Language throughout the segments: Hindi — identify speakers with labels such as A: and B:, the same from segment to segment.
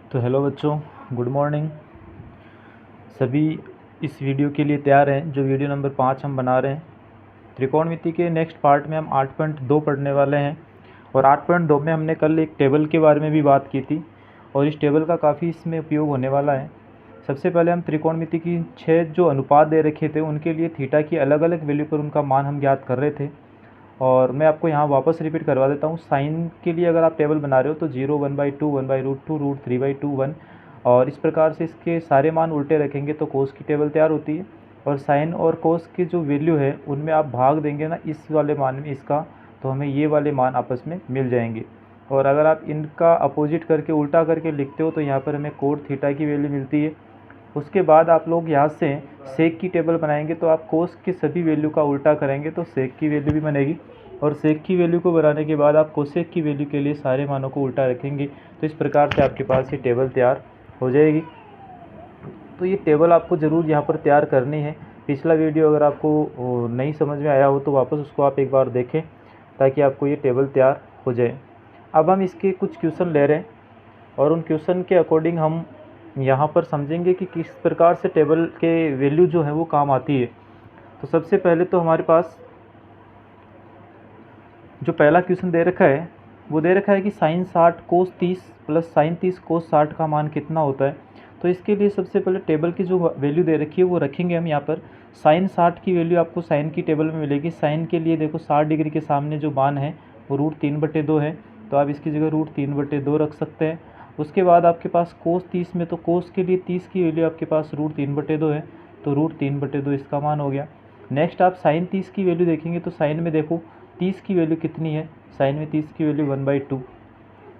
A: तो हेलो बच्चों, गुड मॉर्निंग। सभी इस वीडियो के लिए तैयार हैं जो वीडियो नंबर 5 हम बना रहे हैं। त्रिकोणमिति के नेक्स्ट पार्ट में हम 8.2 पढ़ने वाले हैं और 8.2 में हमने कल एक टेबल के बारे में भी बात की थी और इस टेबल का काफ़ी इसमें उपयोग होने वाला है। सबसे पहले हम त्रिकोणमिति की 6 जो अनुपात दे रखे थे उनके लिए थीटा की अलग अलग वैल्यू पर उनका मान हम ज्ञात कर रहे थे और मैं आपको यहाँ वापस रिपीट करवा देता हूँ। साइन के लिए अगर आप टेबल बना रहे हो तो 0, 1/2, 1/√2, √3/2, 1 और इस प्रकार से इसके सारे मान उल्टे रखेंगे तो कोस की टेबल तैयार होती है। और साइन और कोस की जो वैल्यू है उनमें आप भाग देंगे ना इस वाले मान में इसका, तो हमें ये वाले मान आपस में मिल जाएंगे। और अगर आप इनका अपोजिट करके उल्टा करके लिखते हो तो यहाँ पर हमें कोट थीटा की वैल्यू मिलती है। उसके बाद आप लोग यहाँ से सेक की टेबल बनाएंगे तो आप कोस की सभी वैल्यू का उल्टा करेंगे तो सेक की वैल्यू भी बनेगी और सेक की वैल्यू को बनाने के बाद आप कोसेक की वैल्यू के लिए सारे मानों को उल्टा रखेंगे। तो इस प्रकार से आपके पास ये टेबल तैयार हो जाएगी। तो ये टेबल आपको ज़रूर यहाँ पर तैयार करनी है। पिछला वीडियो अगर आपको नहीं समझ में आया हो तो वापस उसको आप एक बार देखें ताकि आपको ये टेबल तैयार हो जाए। अब हम इसके कुछ क्वेश्चन ले रहे हैं और उन क्वेश्चन के अकॉर्डिंग हम यहाँ पर समझेंगे कि किस प्रकार से टेबल के वैल्यू जो है वो काम आती है। तो सबसे पहले तो हमारे पास जो पहला क्वेश्चन दे रखा है वो दे रखा है कि साइन 60 कोस 30 प्लस साइन 30 कोस 60 का मान कितना होता है। तो इसके लिए सबसे पहले टेबल की जो वैल्यू दे रखी है वो रखेंगे हम यहाँ पर। साइन 60 की वैल्यू आपको साइन की टेबल में मिलेगी। साइन के लिए देखो 60 डिग्री के सामने जो मान है वो √3/2 है, तो आप इसकी जगह √3/2 रख सकते हैं। उसके बाद आपके पास कोस 30 में, तो कोस के लिए 30 की वैल्यू आपके पास √3/2 है, तो √3/2 इसका मान हो गया। नेक्स्ट आप साइन 30 की वैल्यू देखेंगे तो साइन में देखो 30 की वैल्यू कितनी है, साइन में 30 की वैल्यू 1/2।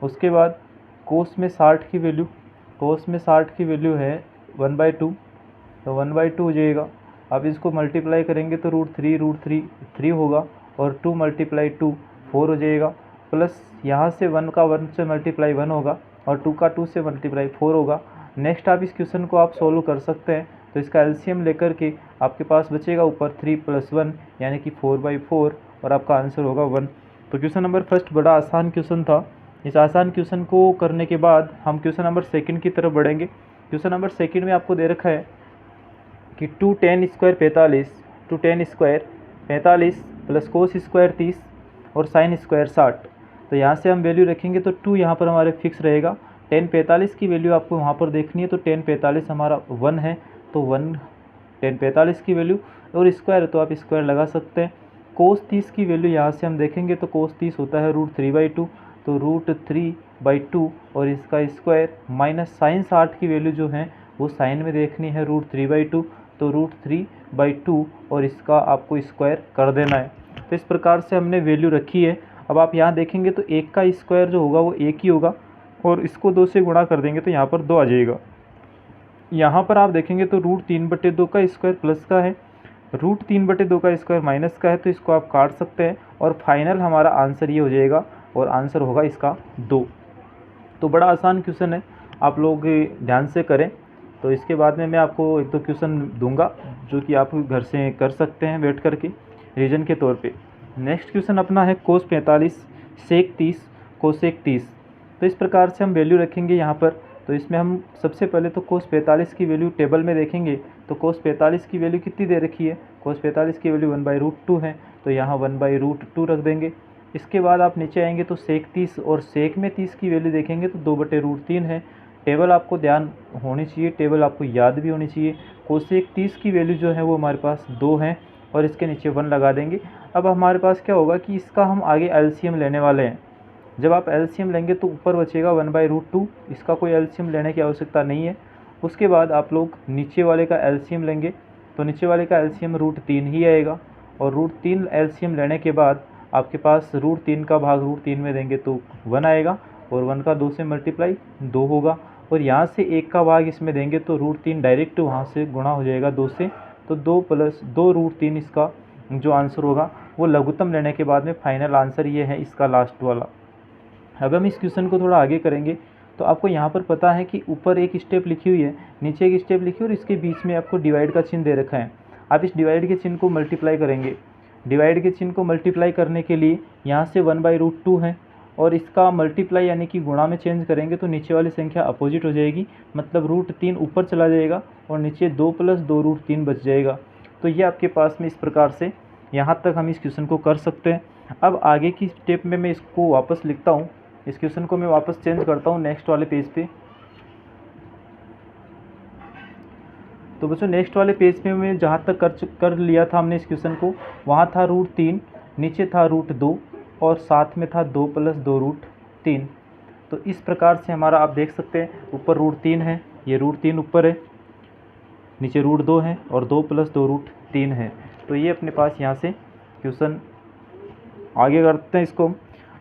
A: उसके बाद कोस में 60 की वैल्यू, कोस में 60 की वैल्यू है 1/2, तो 1/2 हो जाएगा। अब इसको मल्टीप्लाई करेंगे तो √3 होगा और 2 × 2 4 हो जाएगा, प्लस यहाँ से 1 का 1 से मल्टीप्लाई 1 होगा और 2 का 2 से मल्टीप्लाई 4 होगा। नेक्स्ट आप इस क्वेश्चन को आप सोल्व कर सकते हैं, तो इसका एलसीएम लेकर के आपके पास बचेगा ऊपर 3 + 1 यानी कि 4/4 और आपका आंसर होगा 1। तो क्वेश्चन नंबर फर्स्ट बड़ा आसान क्वेश्चन था। इस आसान क्वेश्चन को करने के बाद हम क्वेश्चन नंबर सेकंड की तरफ बढ़ेंगे। क्वेश्चन नंबर सेकंड में आपको दे रखा है कि 2tan² 45, 2tan² 45 plus cos square 30 और साइन स्क्वायर 60। तो यहाँ से हम वैल्यू रखेंगे तो 2 यहाँ पर हमारे फिक्स रहेगा। tan 45 की वैल्यू आपको वहाँ पर देखनी है, तो tan 45 हमारा 1 है, तो 1 tan 45 की वैल्यू और स्क्वायर तो आप स्क्वायर लगा सकते हैं। कोस 30 की वैल्यू यहाँ से हम देखेंगे तो कोस 30 होता है √3/2, तो √3/2 और इसका स्क्वायर माइनस साइन 60 की वैल्यू जो है वो साइन में देखनी है √3/2, तो √3/2 और इसका आपको स्क्वायर कर देना है। तो इस प्रकार से हमने वैल्यू रखी है। अब आप यहाँ देखेंगे तो 1 का स्क्वायर जो होगा वो 1 ही होगा और इसको 2 से गुणा कर देंगे तो यहाँ पर 2 आ जाएगा। यहाँ पर आप देखेंगे तो √3/2 का स्क्वायर प्लस का है, √3/2 का स्क्वायर माइनस का है, तो इसको आप काट सकते हैं और फाइनल हमारा आंसर ये हो जाएगा और आंसर होगा इसका 2। तो बड़ा आसान क्वेश्चन है, आप लोग ध्यान से करें। तो इसके बाद में मैं आपको एक दो क्वेश्चन दूंगा जो कि आप घर से कर सकते हैं बैठ करके रीजन के तौर पे। नेक्स्ट क्वेश्चन अपना है कोस 45 सेक 30 कोसेक 30। तो इस प्रकार से हम वैल्यू रखेंगे यहाँ पर। तो इसमें हम सबसे पहले तो कोस 45 की वैल्यू टेबल में देखेंगे तो कोस 45 की वैल्यू कितनी दे रखी है, कोस 45 की वैल्यू 1/√2 है, तो यहाँ 1/√2 रख देंगे। इसके बाद आप नीचे आएंगे तो सेक 30 और सेक में 30 की वैल्यू देखेंगे तो 2/√3 है। टेबल आपको ध्यान होनी चाहिए, टेबल आपको याद भी होनी चाहिए। कोसेक 30 की वैल्यू जो है वो हमारे पास 2 है और इसके नीचे 1 लगा देंगे। अब हमारे पास क्या होगा कि इसका हम आगे एलसीएम लेने वाले हैं। जब आप एलसीएम लेंगे तो ऊपर बचेगा 1/√2, इसका कोई एलसीएम लेने की आवश्यकता नहीं है। उसके बाद आप लोग नीचे वाले का एलसीएम लेंगे तो नीचे वाले का एलसीएम √3 ही आएगा और √3 एलसीएम लेने के बाद आपके पास √3 का भाग √3 में देंगे तो 1 आएगा और 1 का 2 से मल्टीप्लाई 2 होगा और यहाँ से 1 का भाग इसमें देंगे तो √3 डायरेक्ट वहाँ से गुणा हो जाएगा 2 से, तो 2 + 2 √3 इसका जो आंसर होगा वो लघुत्तम लेने के बाद में फाइनल आंसर ये है इसका लास्ट वाला। अब हम इस क्वेश्चन को थोड़ा आगे करेंगे तो आपको यहाँ पर पता है कि ऊपर एक स्टेप लिखी हुई है, नीचे एक स्टेप लिखी हुई और इसके बीच में आपको डिवाइड का चिन्ह दे रखा है। आप इस डिवाइड के चिन्ह को मल्टीप्लाई करेंगे। डिवाइड के चिन्ह को मल्टीप्लाई करने के लिए यहाँ से 1/√2 है और इसका मल्टीप्लाई यानी कि गुणा में चेंज करेंगे तो नीचे वाली संख्या अपोजिट हो जाएगी, मतलब √3 ऊपर चला जाएगा और नीचे 2 + 2√3 बच जाएगा। तो ये आपके पास में इस प्रकार से यहाँ तक हम इस क्वेश्चन को कर सकते हैं। अब आगे की स्टेप में मैं इसको वापस लिखता हूँ, इस क्वेश्चन को मैं वापस चेंज करता हूँ नेक्स्ट वाले पेज पे। तो बच्चों नेक्स्ट वाले पेज पे मैं जहाँ तक कर लिया था हमने इस क्वेश्चन को, वहाँ था √3, नीचे था √2 और साथ में था 2 + 2√3। तो इस प्रकार से हमारा आप देख सकते हैं ऊपर √3 है, ये √3 ऊपर है, नीचे √2 है और 2 + 2√3 है। तो ये अपने पास यहाँ से क्वेश्चन आगे करते हैं इसको।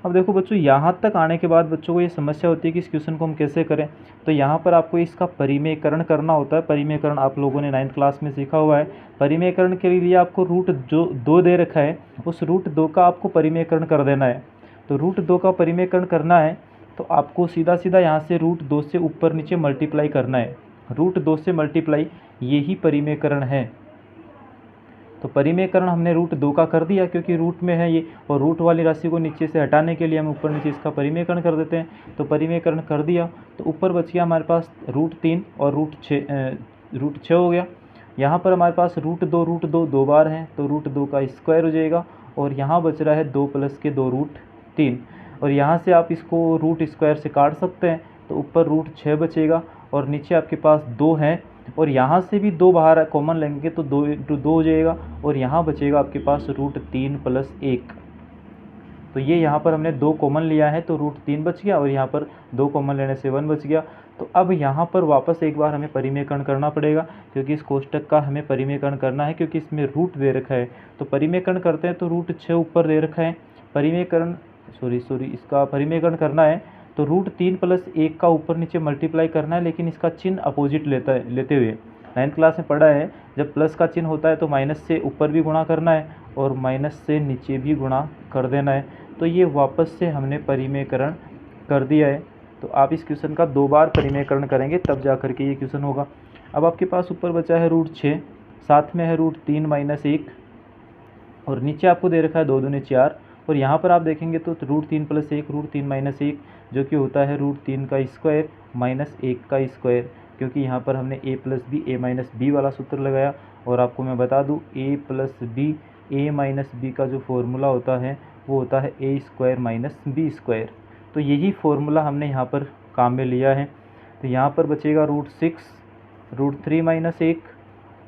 A: अब देखो बच्चों यहाँ तक आने के बाद बच्चों को ये समस्या होती है कि इस क्वेश्चन को हम कैसे करें। तो यहाँ पर आपको इसका परिमेयकरण करना होता है। परिमेयकरण आप लोगों ने 9th क्लास में सीखा हुआ है। परिमेयकरण के लिए आपको √2 दे रखा है, उस √2 का आपको परिमेयकरण कर देना है। तो √2 का परिमेयकरण करना है तो आपको सीधा सीधा यहाँ से √2 से ऊपर नीचे मल्टीप्लाई करना है। √2 से मल्टीप्लाई, यही परिमेयकरण है। तो परिमेयकरण हमने √2 का कर दिया क्योंकि रूट में है ये, और रूट वाली राशि को नीचे से हटाने के लिए हम ऊपर नीचे इसका परिमेयकरण कर देते हैं। तो परिमेयकरण कर दिया तो ऊपर बच गया हमारे पास √3 और √6 हो गया। यहाँ पर हमारे पास √2 दो बार हैं तो √2 का स्क्वायर हो जाएगा, और यहाँ बच रहा है 2 + के 2√3, और यहाँ से आप इसको रूट स्क्वायर से काट सकते हैं तो ऊपर √6 बचेगा और नीचे आपके पास 2 है, और यहाँ से भी 2 बाहर कॉमन लेंगे तो 2 × 2 हो जाएगा, और यहाँ बचेगा आपके पास √3 + 1। तो ये यहाँ पर हमने 2 कॉमन लिया है तो √3 बच गया, और यहाँ पर 2 कॉमन लेने से 1 बच गया। तो अब यहाँ पर वापस एक बार हमें परिमेयकरण करना पड़ेगा, क्योंकि इस कोष्टक का हमें परिमेयकरण करना है, क्योंकि इसमें रूट दे रखा है। तो परिमेयकरण करते हैं तो √6 ऊपर दे रखा है, परिमेयकरण इसका परिमेयकरण करना है तो √3 + 1 का ऊपर नीचे मल्टीप्लाई करना है, लेकिन इसका चिन्ह अपोजिट लेते हुए। 9th क्लास में पढ़ा है जब प्लस का चिन्ह होता है तो माइनस से ऊपर भी गुणा करना है और माइनस से नीचे भी गुणा कर देना है। तो ये वापस से हमने परिमेयकरण कर दिया है। तो आप इस क्वेश्चन का 2 बार परिमेयकरण करेंगे तब जा कर के ये क्वेश्चन होगा। अब आपके पास ऊपर बचा है √6, साथ में है √3 - 1, और नीचे आपको दे रखा है 2 दूनी 4, और यहाँ पर आप देखेंगे तो √3 + 1 √3 - 1 जो कि होता है √3 का स्क्वायर - 1 का स्क्वायर, क्योंकि यहाँ पर हमने a + b a - b वाला सूत्र लगाया। और आपको मैं बता दूँ a + b a - b का जो फॉर्मूला होता है वो होता है a² - b²। तो यही फॉर्मूला हमने यहाँ पर काम में लिया है। तो यहाँ पर बचेगा √6 √3 - 1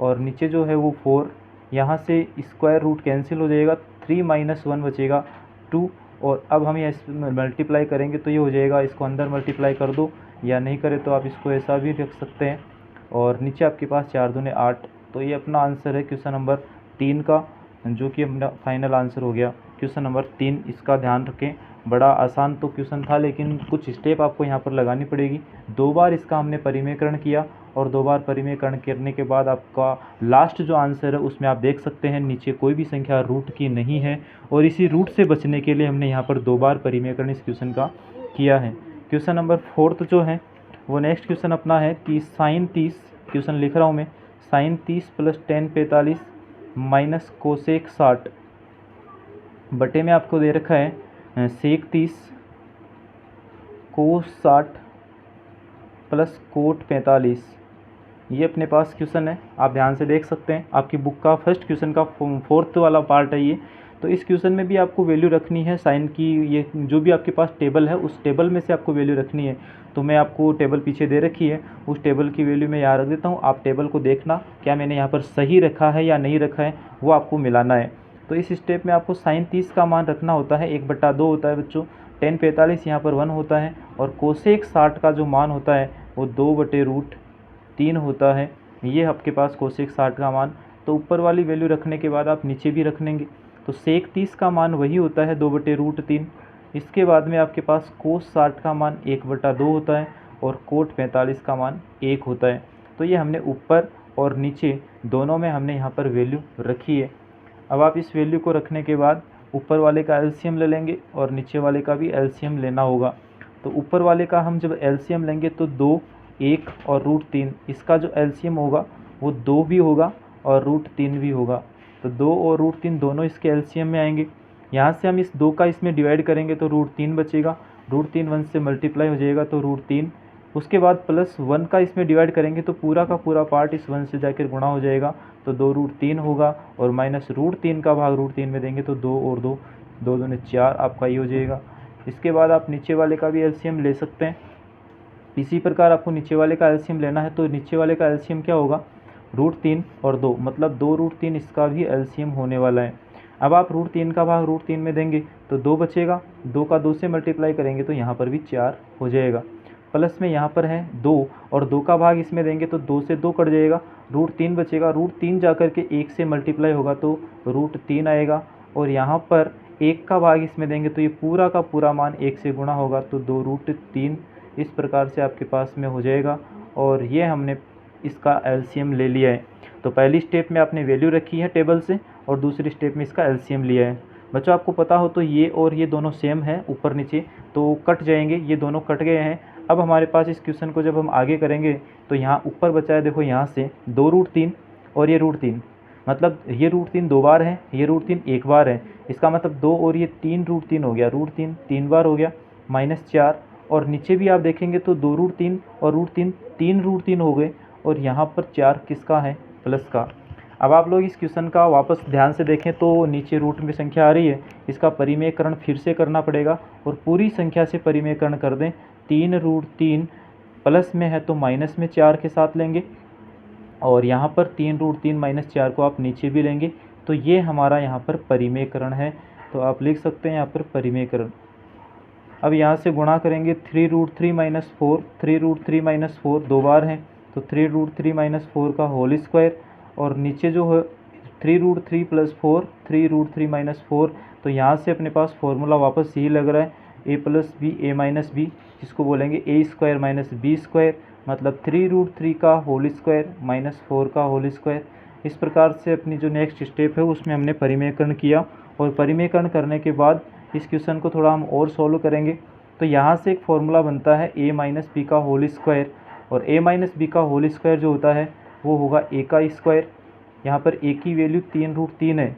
A: और नीचे जो है वो 4, यहाँ से स्क्वायर रूट कैंसिल हो जाएगा, 3 - 1 बचेगा 2, और अब हम ये मल्टीप्लाई करेंगे तो ये हो जाएगा, इसको अंदर मल्टीप्लाई कर दो या नहीं करें तो आप इसको ऐसा भी रख सकते हैं, और नीचे आपके पास 4 दूने 8। तो ये अपना आंसर है क्वेश्चन नंबर 3 का, जो कि अपना फाइनल आंसर हो गया क्वेश्चन नंबर 3। इसका ध्यान रखें, बड़ा आसान तो क्वेश्चन था लेकिन कुछ स्टेप आपको यहाँ पर लगानी पड़ेगी। 2 बार इसका हमने परिमेयकरण किया, और 2 बार परिमेयकरण करने के बाद आपका लास्ट जो आंसर है उसमें आप देख सकते हैं नीचे कोई भी संख्या रूट की नहीं है, और इसी रूट से बचने के लिए हमने यहाँ पर 2 बार परिमेयकरण इस क्वेश्चन का किया है। क्वेश्चन नंबर 4 जो है वो नेक्स्ट क्वेश्चन अपना है कि sin 30, क्वेश्चन लिख रहा हूँ मैं, sin 30 + tan 45 - cosec 60 बटे में आपको दे रखा है sec 30 cos 60 + cot 45। ये अपने पास क्वेश्चन है, आप ध्यान से देख सकते हैं, आपकी बुक का फर्स्ट क्वेश्चन का 4th वाला पार्ट है ये। तो इस क्वेश्चन में भी आपको वैल्यू रखनी है साइन की, ये जो भी आपके पास टेबल है उस टेबल में से आपको वैल्यू रखनी है। तो मैं आपको टेबल पीछे दे रखी है, उस टेबल की वैल्यू मैं यहाँ रख देता हूँ, आप टेबल को देखना क्या मैंने यहाँ पर सही रखा है या नहीं रखा है, वो आपको मिलाना है। तो इस स्टेप में आपको sin 30 का मान रखना होता है 1/2 होता है बच्चों, tan 45 यहाँ पर 1 होता है, और कोसेक 60 का जो मान होता है वो 2/√3 होता है। ये आपके पास कोसेक 60 का मान। तो ऊपर वाली वैल्यू रखने के बाद आप नीचे भी रख लेंगे, तो सेक 30 का मान वही होता है 2/√3। इसके बाद में आपके पास कोस 60 का मान 1/2 होता है, और कोट 45 का मान 1 होता है। तो ये हमने ऊपर और नीचे दोनों में हमने यहाँ पर वैल्यू रखी है। अब आप इस वैल्यू को रखने के बाद ऊपर वाले का एलसीएम ले लेंगे और नीचे वाले का भी एलसीएम लेना होगा। तो ऊपर वाले का हम जब एलसीएम लेंगे तो 2, 1 और √3, इसका जो एलसीएम होगा वो 2 भी होगा और √3 भी होगा। तो 2 और √3 दोनों इसके एलसीएम में आएंगे। यहाँ से हम इस 2 का इसमें डिवाइड करेंगे तो √3 बचेगा, √3 1 से मल्टीप्लाई हो जाएगा तो √3। उसके बाद प्लस 1 का इसमें डिवाइड करेंगे तो पूरा का पूरा पार्ट इस 1 से जाकर गुणा हो जाएगा तो 2√3 होगा, और माइनस √3 का भाग √3 में देंगे तो 2 और 2, 2 दूनी 4 आपका ये हो जाएगा। इसके बाद आप नीचे वाले का भी एलसीएम ले सकते हैं। इसी प्रकार आपको नीचे वाले का एलसीएम लेना है तो नीचे वाले का एलसीएम क्या होगा, √3 और 2, मतलब 2√3 इसका भी एलसीएम होने वाला है। अब आप √3 का भाग √3 में देंगे तो 2 बचेगा, 2 का 2 से मल्टीप्लाई करेंगे तो यहाँ पर भी 4 हो जाएगा। प्लस में यहाँ पर है 2 और 2 का भाग इसमें देंगे तो 2 से 2 कट जाएगा, √3 बचेगा, √3 जा कर के 1 से मल्टीप्लाई होगा तो √3 आएगा, और यहाँ पर 1 का भाग इसमें देंगे तो ये पूरा का पूरा मान 1 से गुणा होगा तो 2√3 इस प्रकार से आपके पास में हो जाएगा। और ये हमने इसका एलसीएम ले लिया है। तो पहली स्टेप में आपने वैल्यू रखी है टेबल से और दूसरी स्टेप में इसका एलसीएम लिया है। बच्चों आपको पता हो तो ये और ये दोनों सेम है ऊपर नीचे, तो कट जाएंगे, ये दोनों कट गए हैं। अब हमारे पास इस क्वेश्चन को जब हम आगे करेंगे तो यहाँ ऊपर बचा है, देखो यहाँ से 2√3 और ये √3, मतलब ये √3 2 बार है, ये √3 1 बार है, इसका मतलब 2 और ये 3√3 हो गया, √3 3 बार हो गया, -4, और नीचे भी आप देखेंगे तो 2√3 और √3 3√3 हो गए, और यहाँ पर 4 किसका है, प्लस का। अब आप लोग इस क्वेश्चन का वापस ध्यान से देखें तो नीचे रूट में संख्या आ रही है, इसका परिमेयकरण फिर से करना पड़ेगा और पूरी संख्या से परिमेयकरण कर दें। 3√3 प्लस में है तो माइनस में 4 के साथ लेंगे, और यहाँ पर 3√3 - 4 को आप नीचे भी लेंगे, तो ये हमारा यहाँ पर परिमेयकरण है। तो आप लिख सकते हैं यहाँ पर परिमेयकरण। अब यहाँ से गुणा करेंगे 3√3 - 4, 3√3 - 4 2 बार हैं तो 3√3 - 4 का होल स्क्वायर, और नीचे जो है 3√3 + 4, 3√3 - 4, तो यहाँ से अपने पास फॉर्मूला वापस यही लग रहा है, a + b a - b, जिसको बोलेंगे a² - b², मतलब 3√3 का होल स्क्वायर -4 का होल स्क्वायर। इस प्रकार से अपनी जो नेक्स्ट स्टेप है उसमें हमने परिमेयकरण किया, और परिमेयकरण करने के बाद इस क्वेश्चन को थोड़ा हम और सॉल्व करेंगे। तो यहाँ से एक फॉर्मूला बनता है a - b का होल स्क्वायर, और a - b का होल स्क्वायर जो होता है वो होगा a का स्क्वायर। यहाँ पर a की वैल्यू 3√3 है,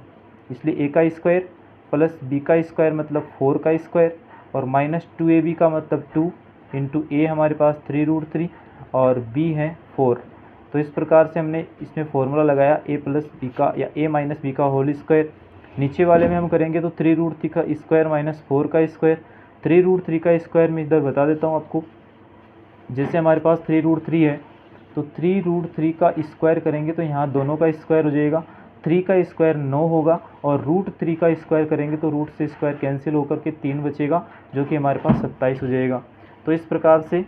A: इसलिए a का स्क्वायर प्लस b का स्क्वायर मतलब 4 का स्क्वायर, और -2ab का मतलब 2 इंटू a हमारे पास 3√3 और b है 4। तो इस प्रकार से हमने इसमें फॉर्मूला लगाया a + b का या a - b का होल स्क्वायर। नीचे वाले में हम करेंगे तो 3√3 का स्क्वायर -4 का स्क्वायर। 3√3 का स्क्वायर मैं इधर बता देता हूँ आपको, जैसे हमारे पास 3√3 है तो 3√3 का स्क्वायर करेंगे तो यहाँ दोनों का स्क्वायर हो जाएगा, 3 का स्क्वायर 9 होगा, और √3 का स्क्वायर करेंगे तो रूट से स्क्वायर कैंसिल होकर के 3 बचेगा, जो कि हमारे पास 27 हो जाएगा। तो इस प्रकार से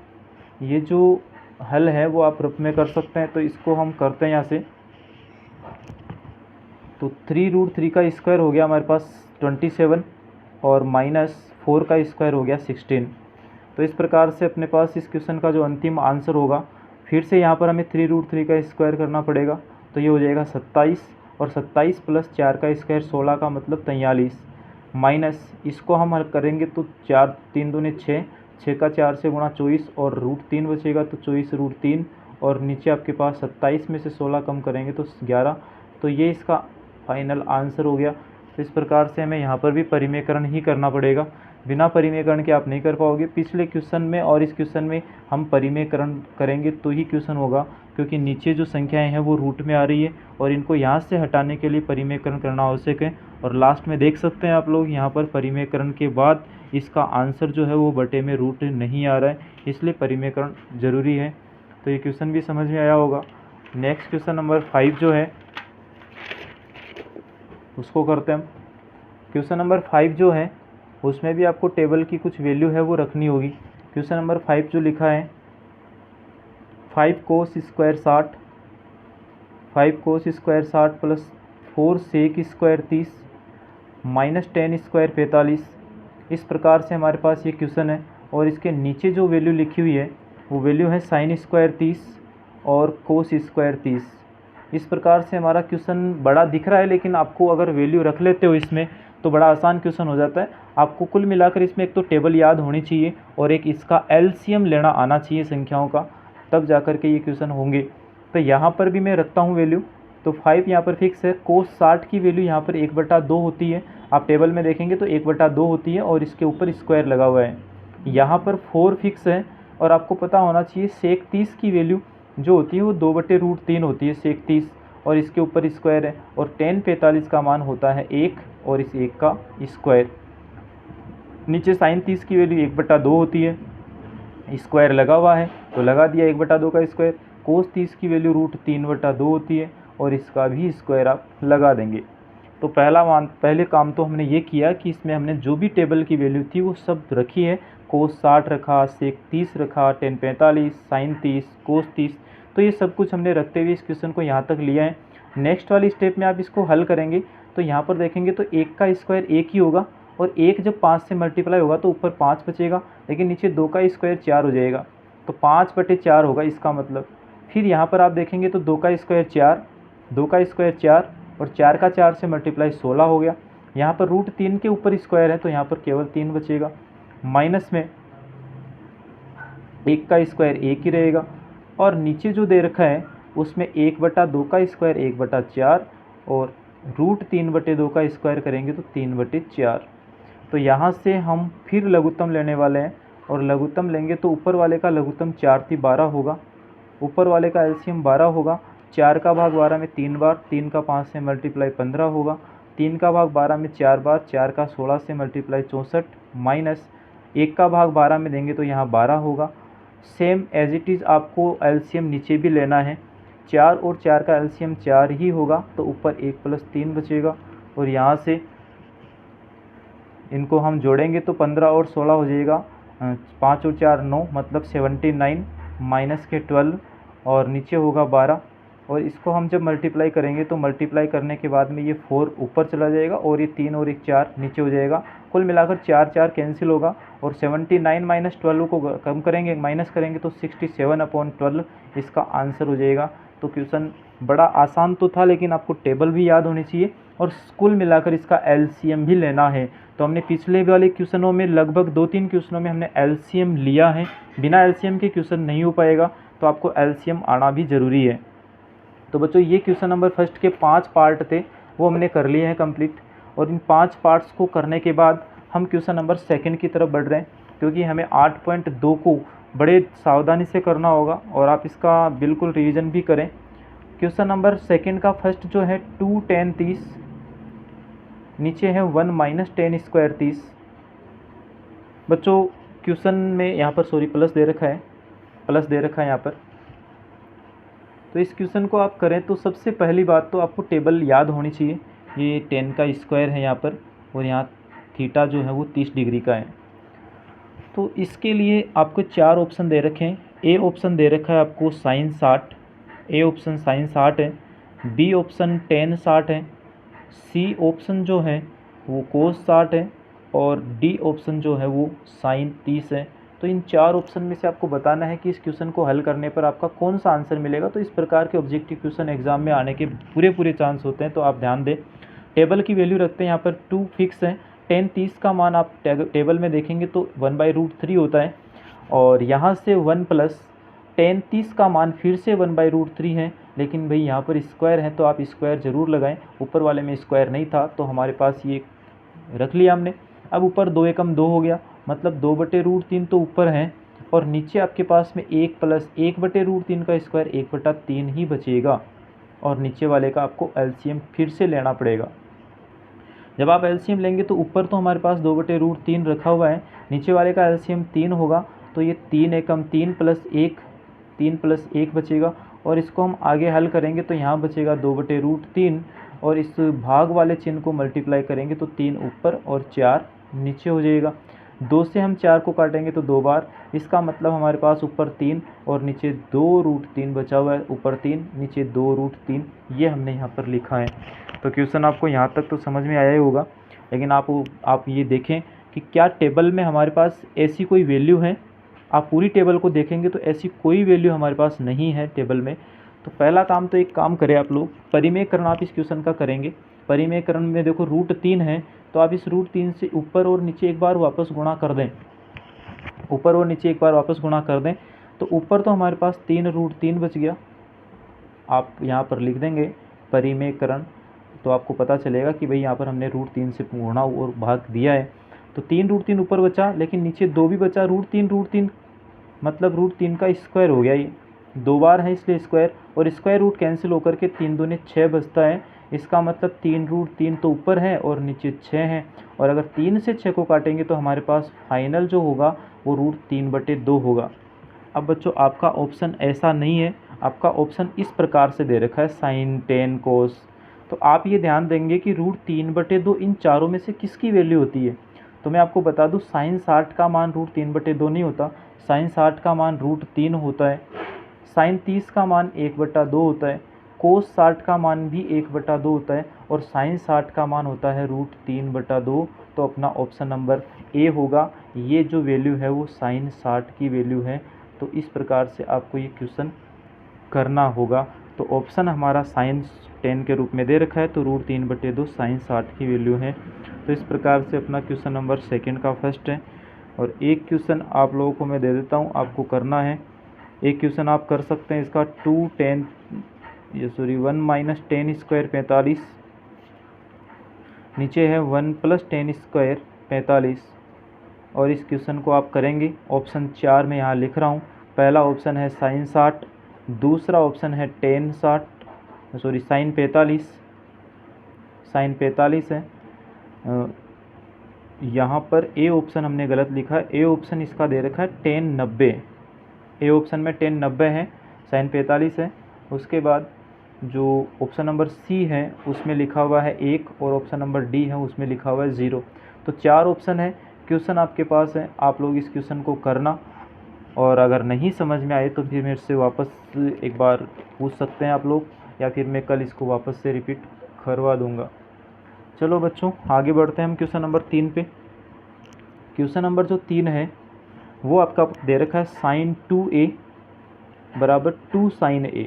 A: ये जो हल है वो आप रफ में कर सकते हैं। तो इसको हम करते हैं यहाँ से, तो 3√3 का स्क्वायर हो गया हमारे पास 27, और -4 का स्क्वायर हो गया 16। तो इस प्रकार से अपने पास इस क्वेश्चन का जो अंतिम आंसर होगा, फिर से यहाँ पर हमें 3√3 का स्क्वायर करना पड़ेगा, तो ये हो जाएगा 27, और 27 + 4 का स्क्वायर 16 का मतलब 43, माइनस इसको हम हल करेंगे तो 4 3 दूनी 6, 6 का 4 से गुणा 24, और √3 बचेगा तो 24√3, और नीचे आपके पास 27 में से 16 कम करेंगे तो 11। तो ये इसका फाइनल आंसर हो गया। तो इस प्रकार से हमें यहाँ पर भी परिमेयकरण ही करना पड़ेगा, बिना परिमेयकरण के आप नहीं कर पाओगे। पिछले क्वेश्चन में और इस क्वेश्चन में हम परिमेयकरण करेंगे तो ही क्वेश्चन होगा, क्योंकि नीचे जो संख्याएं हैं वो रूट में आ रही है और इनको यहाँ से हटाने के लिए परिमेयकरण करना आवश्यक है। और लास्ट में देख सकते हैं आप लोग यहाँ पर परिमेयकरण के बाद इसका आंसर जो है वो बटे में रूट नहीं आ रहा है, इसलिए परिमेयकरण ज़रूरी है। तो ये क्वेश्चन भी समझ में आया होगा। नेक्स्ट क्वेश्चन नंबर 5 जो है उसको करते हैं हम। क्वेश्चन नंबर 5 जो है उसमें भी आपको टेबल की कुछ वैल्यू है वो रखनी होगी। क्वेश्चन नंबर 5 जो लिखा है 5 cos square 60, 5 cos square 60 plus 4 sec square 30 -10 square 45। इस प्रकार से हमारे पास ये क्वेश्चन है, और इसके नीचे जो वैल्यू लिखी हुई है वो वैल्यू है sin स्क्वायर 30 और cos स्क्वायर 30। इस प्रकार से हमारा क्वेश्चन बड़ा दिख रहा है, लेकिन आपको अगर वैल्यू रख लेते हो इसमें तो बड़ा आसान क्वेश्चन हो जाता है। आपको कुल मिलाकर इसमें एक तो टेबल याद होनी चाहिए और एक इसका एलसीएम लेना आना चाहिए संख्याओं का, तब जाकर के ये क्वेश्चन होंगे। तो यहाँ पर भी मैं रखता हूँ वैल्यू, तो 5 यहाँ पर फिक्स है। cos 60 की वैल्यू यहाँ पर 1/2 होती है। आप टेबल में देखेंगे तो 1/2 होती है और इसके ऊपर स्क्वायर लगा हुआ है। यहाँ पर 4 फिक्स है और आपको पता होना चाहिए सेक 30 की वैल्यू जो होती है वो 2/√3 होती है सेक 30, और इसके ऊपर स्क्वायर है, और tan 45 का मान होता है 1 और इस 1 का स्क्वायर। नीचे साइन 30 की वैल्यू 1/2 होती है, स्क्वायर लगा हुआ है तो लगा दिया 1/2 का स्क्वायर। कोस 30 की वैल्यू √3/2 होती है और इसका भी स्क्वायर आप लगा देंगे। तो पहले काम तो हमने ये किया कि इसमें हमने जो भी टेबल की वैल्यू थी वो सब रखी है। कोस 60 रखा, सेक 30 रखा, tan 45, साइन 30, कोस 30, तो ये सब कुछ हमने रखते हुए इस क्वेश्चन को यहाँ तक लिया है। नेक्स्ट वाली स्टेप में आप इसको हल करेंगे तो यहाँ पर देखेंगे तो 1 का स्क्वायर 1 ही होगा, और 1 जब 5 से मल्टीप्लाई होगा तो ऊपर 5 बचेगा, लेकिन नीचे 2 का स्क्वायर 4 हो जाएगा, तो 5/4 होगा इसका मतलब। फिर यहाँ पर आप देखेंगे तो 2 का स्क्वायर 4, 2 का स्क्वायर 4 और 4 का 4 से मल्टीप्लाई 16 हो गया। यहाँ पर √3 के ऊपर स्क्वायर है तो यहाँ पर केवल 3 बचेगा। माइनस में 1 का स्क्वायर 1 ही रहेगा, और नीचे जो दे रखा है उसमें 1/2 का स्क्वायर 1/4 और √3/2 का स्क्वायर करेंगे तो 3/4। तो यहाँ से हम फिर लघुत्तम लेने वाले हैं, और लघुत्तम लेंगे तो ऊपर वाले का लघुत्तम 4 × 12 होगा, ऊपर वाले का एलसीएम 12 होगा। 4 का भाग 12 में 3 बार, 3 का 5 से मल्टीप्लाई 15 होगा, 3 का भाग 12 में 4 बार, 4 का 16 से मल्टीप्लाई 64, माइनस 1 का भाग 12 में देंगे तो यहाँ 12 होगा। सेम एज इट इज़ आपको एलसीएम नीचे भी लेना है, 4 और 4 का एलसीएम 4 ही होगा, तो ऊपर 1 + 3 बचेगा, और यहाँ से इनको हम जोड़ेंगे तो 15 और 16 हो जाएगा, 5 और 4 9, मतलब 79 माइनस के 12 और नीचे होगा 12, और इसको हम जब मल्टीप्लाई करेंगे तो मल्टीप्लाई करने के बाद में ये 4 ऊपर चला जाएगा और ये 3 और 1 4 नीचे हो जाएगा। कुल मिलाकर 4 4 कैंसिल होगा, और 79 माइनस 12 को कम करेंगे, माइनस करेंगे तो 67/12 इसका आंसर हो जाएगा। तो क्वेश्चन बड़ा आसान तो था, लेकिन आपको टेबल भी याद होनी चाहिए और कुल मिलाकर इसका एलसीएम भी लेना है। तो हमने पिछले वाले क्वेश्चनों में लगभग 2-3 क्वेश्चनों में हमने एलसीएम लिया है, बिना एलसीएम के क्वेश्चन नहीं हो पाएगा, तो आपको एलसीएम आना भी ज़रूरी है। तो बच्चों ये क्वेश्चन नंबर फर्स्ट के 5 पार्ट थे वो हमने कर लिए हैं कंप्लीट, और इन 5 पार्ट्स को करने के बाद हम क्वेश्चन नंबर सेकंड की तरफ बढ़ रहे हैं, क्योंकि हमें 8.2 को बड़े सावधानी से करना होगा और आप इसका बिल्कुल रिवीजन भी करें। क्वेश्चन नंबर सेकंड का फर्स्ट जो है 2 tan 30, नीचे है 1 - tan स्क्वायर 30। बच्चों क्वेश्चन में यहाँ पर प्लस दे रखा है यहाँ पर। तो इस क्वेश्चन को आप करें तो सबसे पहली बात तो आपको टेबल याद होनी चाहिए। ये 10 का स्क्वायर है यहाँ पर, और यहाँ थीटा जो है वो 30 डिग्री का है। तो इसके लिए आपको 4 ऑप्शन दे रखे हैं। ए ऑप्शन दे रखा है आपको साइन 60, ए ऑप्शन साइन 60 है, बी ऑप्शन tan 60 है, सी ऑप्शन जो है वो कोस 60 है, और डी ऑप्शन जो है वो साइन 30 है। तो इन 4 ऑप्शन में से आपको बताना है कि इस क्वेश्चन को हल करने पर आपका कौन सा आंसर मिलेगा। तो इस प्रकार के ऑब्जेक्टिव क्वेश्चन एग्जाम में आने के पूरे चांस होते हैं, तो आप ध्यान दें। टेबल की वैल्यू रखते हैं यहाँ पर 2 फिक्स है, tan 30 का मान आप टेबल में देखेंगे तो 1/√3 होता है, और यहाँ से 1 प्लस tan 30 का मान फिर से 1/√3 है, लेकिन भाई यहाँ पर स्क्वायर है तो आप स्क्वायर ज़रूर लगाएं। ऊपर वाले में स्क्वायर नहीं था तो हमारे पास ये रख लिया हमने। अब ऊपर 2 एकम 2 हो गया, मतलब 2/√3 तो ऊपर है, और नीचे आपके पास में 1 प्लस 1/√3 का स्क्वायर 1/3 ही बचेगा, और नीचे वाले का आपको एलसीएम फिर से लेना पड़ेगा। जब आप एलसीएम लेंगे तो ऊपर तो हमारे पास 2/√3 रखा हुआ है, नीचे वाले का एलसीएम 3 होगा, तो ये 3 एकम 3 प्लस 1 बचेगा, और इसको हम आगे हल करेंगे तो यहाँ बचेगा 2/√3, और इस भाग वाले चिन्ह को मल्टीप्लाई करेंगे तो 3 ऊपर और 4 नीचे हो जाएगा। 2 से हम 4 को काटेंगे तो 2 बार, इसका मतलब हमारे पास ऊपर 3 और नीचे 2√3 बचा हुआ है, ऊपर 3 नीचे 2√3, ये हमने यहाँ पर लिखा है। तो क्वेश्चन आपको यहाँ तक तो समझ में आया ही होगा, लेकिन आप ये देखें कि क्या टेबल में हमारे पास ऐसी कोई वैल्यू है। आप पूरी टेबल को देखेंगे तो ऐसी कोई वैल्यू हमारे पास नहीं है टेबल में। तो पहला काम तो एक काम करें आप लोग, परिमेयकरण आप इस क्वेश्चन का करेंगे। परिमेयकरण में देखो √3 है, तो आप इस √3 से ऊपर और नीचे एक बार वापस गुणा कर दें, ऊपर और नीचे एक बार वापस गुणा कर दें, तो ऊपर तो हमारे पास 3 √3 बच गया। आप यहाँ पर लिख देंगे परिमेयकरण तो आपको पता चलेगा कि भाई यहाँ पर हमने √3 से गुणा और भाग दिया है। तो 3√3 ऊपर बचा, लेकिन नीचे 2 भी बचा। √3 मतलब √3 का स्क्वायर हो गया, ये 2 बार है इसलिए स्क्वायर, और स्क्वायर रूट कैंसिल होकर के 3 दूने 6 बचता है। इसका मतलब 3√3 तो ऊपर है और नीचे 6 है, और अगर 3 से 6 को काटेंगे तो हमारे पास फाइनल जो होगा वो √3/2 होगा। अब बच्चों आपका ऑप्शन ऐसा नहीं है, आपका ऑप्शन इस प्रकार से दे रखा है साइन, टेन, कोस। तो आप ये ध्यान देंगे कि √3/2 इन चारों में से किसकी वैल्यू होती है। तो मैं आपको बता दूं, साइन 60 का मान √3/2 नहीं होता, साइन 60 का मान √3 होता है, साइन 30 का मान 1/2 होता है, कोस 60 का मान भी 1/2 होता है, और साइन 60 का मान होता है √3/2। तो अपना ऑप्शन नंबर ए होगा। ये जो वैल्यू है वो साइन 60 की वैल्यू है। तो इस प्रकार से आपको ये क्वेश्चन करना होगा। तो ऑप्शन हमारा साइन 10 के रूप में दे रखा है, तो √3/2 साइन 60 की वैल्यू है। तो इस प्रकार से अपना क्वेश्चन नंबर सेकंड का फर्स्ट है। और एक क्वेश्चन आप लोगों को मैं दे देता हूँ, आपको करना है। एक क्वेश्चन आप कर सकते हैं इसका 1 - 10 स्क्वायर 45, नीचे है 1 + 10 स्क्वायर 45, और इस क्वेश्चन को आप करेंगे। ऑप्शन 4 में यहाँ लिख रहा हूँ। पहला ऑप्शन है साइन 60, दूसरा ऑप्शन है साइन 45, साइन 45 है। यहाँ पर ए ऑप्शन हमने गलत लिखा है, ए ऑप्शन इसका दे रखा है 1090। ए ऑप्शन में 1090 है, साइन 45 है। उसके बाद जो ऑप्शन नंबर सी है उसमें लिखा हुआ है 1, और ऑप्शन नंबर डी है उसमें लिखा हुआ है 0। तो 4 ऑप्शन है, क्वेश्चन आपके पास है। आप लोग इस क्वेश्चन को करना, और अगर नहीं समझ में आए तो फिर मेरे से वापस एक बार पूछ सकते हैं आप लोग, या फिर मैं कल इसको वापस से रिपीट करवा दूंगा। चलो बच्चों आगे बढ़ते हैं हम क्वेश्चन नंबर 3 पे। क्वेश्चन नंबर जो 3 है वो आपका दे रखा है साइन 2a बराबर 2 साइन a।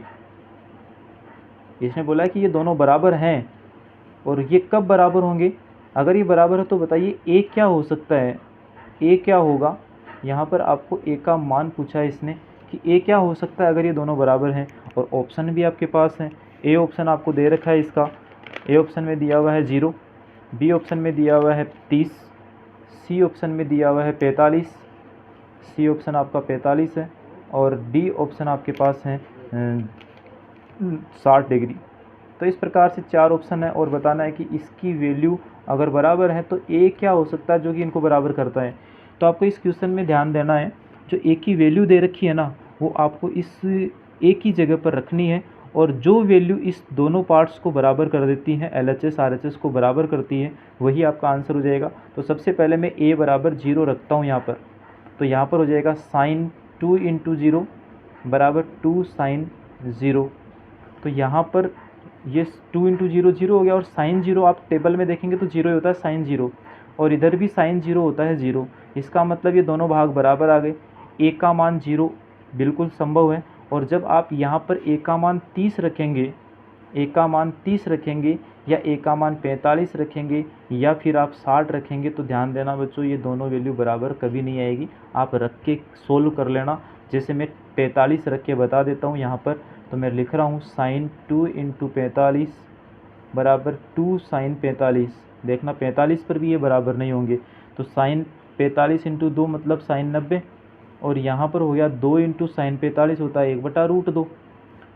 A: इसने बोला है कि ये दोनों बराबर हैं, और ये कब बराबर होंगे। अगर ये बराबर है तो बताइए a क्या हो सकता है, a क्या होगा। यहाँ पर आपको a का मान पूछा है इसने कि a क्या हो सकता है अगर ये दोनों बराबर हैं, और ऑप्शन भी आपके पास हैं। a ऑप्शन आपको दे रखा है इसका, a ऑप्शन में दिया हुआ है 0, b ऑप्शन में दिया हुआ है 30, c ऑप्शन में दिया हुआ है 45, सी ऑप्शन आपका 45 है, और डी ऑप्शन आपके पास है 60 डिग्री। तो इस प्रकार से 4 ऑप्शन है, और बताना है कि इसकी वैल्यू अगर बराबर है तो ए क्या हो सकता है जो कि इनको बराबर करता है। तो आपको इस क्वेश्चन में ध्यान देना है, जो ए की वैल्यू दे रखी है ना, वो आपको इस ए की जगह पर रखनी है, और जो वैल्यू इस दोनों पार्ट्स को बराबर कर देती है, LHS RHS को बराबर करती है, वही आपका आंसर हो जाएगा। तो सबसे पहले मैं a बराबर 0 रखता हूँ यहाँ पर। तो यहाँ पर हो जाएगा साइन 2 × 0 बराबर 2 साइन 0। तो यहाँ पर ये 2 × 0 0 हो गया, और साइन 0 आप टेबल में देखेंगे तो 0 ही होता है साइन 0, और इधर भी साइन 0 होता है 0। इसका मतलब ये दोनों भाग बराबर आ गए। ए का मान 0 बिल्कुल संभव है, और जब आप यहाँ पर ए का मान 30 रखेंगे, ए का मान 30 रखेंगे, या ए का मान 45 रखेंगे, या फिर आप 60 रखेंगे, तो ध्यान देना बच्चों ये दोनों वैल्यू बराबर कभी नहीं आएगी। आप रख के सोल्व कर लेना। जैसे मैं 45 रख के बता देता हूँ यहाँ पर, तो मैं लिख रहा हूँ साइन 2 × 45 बराबर 2 साइन 45। देखना 45 पर भी ये बराबर नहीं होंगे, तो साइन 45 × 2 मतलब साइन 90, और यहाँ पर हो गया 2 × साइन 45 होता है 1/√2।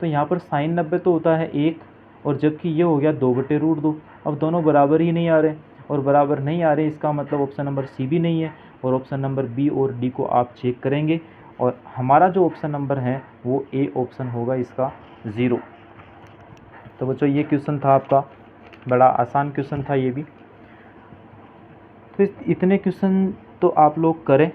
A: तो यहाँ पर साइन 90 तो होता है 1, और जबकि ये हो गया 2/√2। अब दोनों बराबर ही नहीं आ रहे, और बराबर नहीं आ रहे इसका मतलब ऑप्शन नंबर सी भी नहीं है, और ऑप्शन नंबर बी और डी को आप चेक करेंगे, और हमारा जो ऑप्शन नंबर है वो ए ऑप्शन होगा इसका 0। तो बच्चों ये क्वेश्चन था आपका, बड़ा आसान क्वेश्चन था ये भी। तो इतने क्वेश्चन तो आप लोग करें,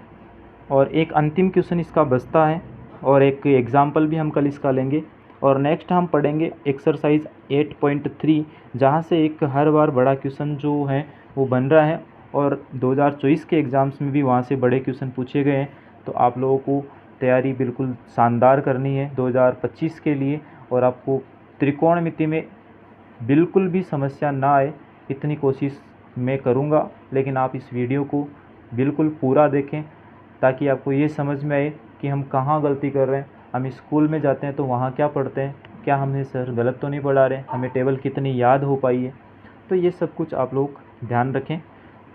A: और एक अंतिम क्वेश्चन इसका बचता है, और एक एग्जाम्पल भी हम कल इसका लेंगे, और नेक्स्ट हम पढ़ेंगे एक्सरसाइज 8.3, जहाँ से एक हर बार बड़ा क्वेश्चन जो है वो बन रहा है, और 2024 के एग्ज़ाम्स में भी वहाँ से बड़े क्वेश्चन पूछे गए हैं। तो आप लोगों को तैयारी बिल्कुल शानदार करनी है 2025 के लिए, और आपको त्रिकोणमिति में बिल्कुल भी समस्या ना आए इतनी कोशिश मैं करूँगा। लेकिन आप इस वीडियो को बिल्कुल पूरा देखें, ताकि आपको ये समझ में आए कि हम कहाँ गलती कर रहे हैं। हम स्कूल में जाते हैं तो वहाँ क्या पढ़ते हैं, क्या हमने सर गलत तो नहीं पढ़ा रहे, हमें टेबल कितनी याद हो पाई है। तो ये सब कुछ आप लोग ध्यान रखें।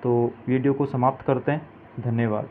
A: तो वीडियो को समाप्त करते हैं। धन्यवाद।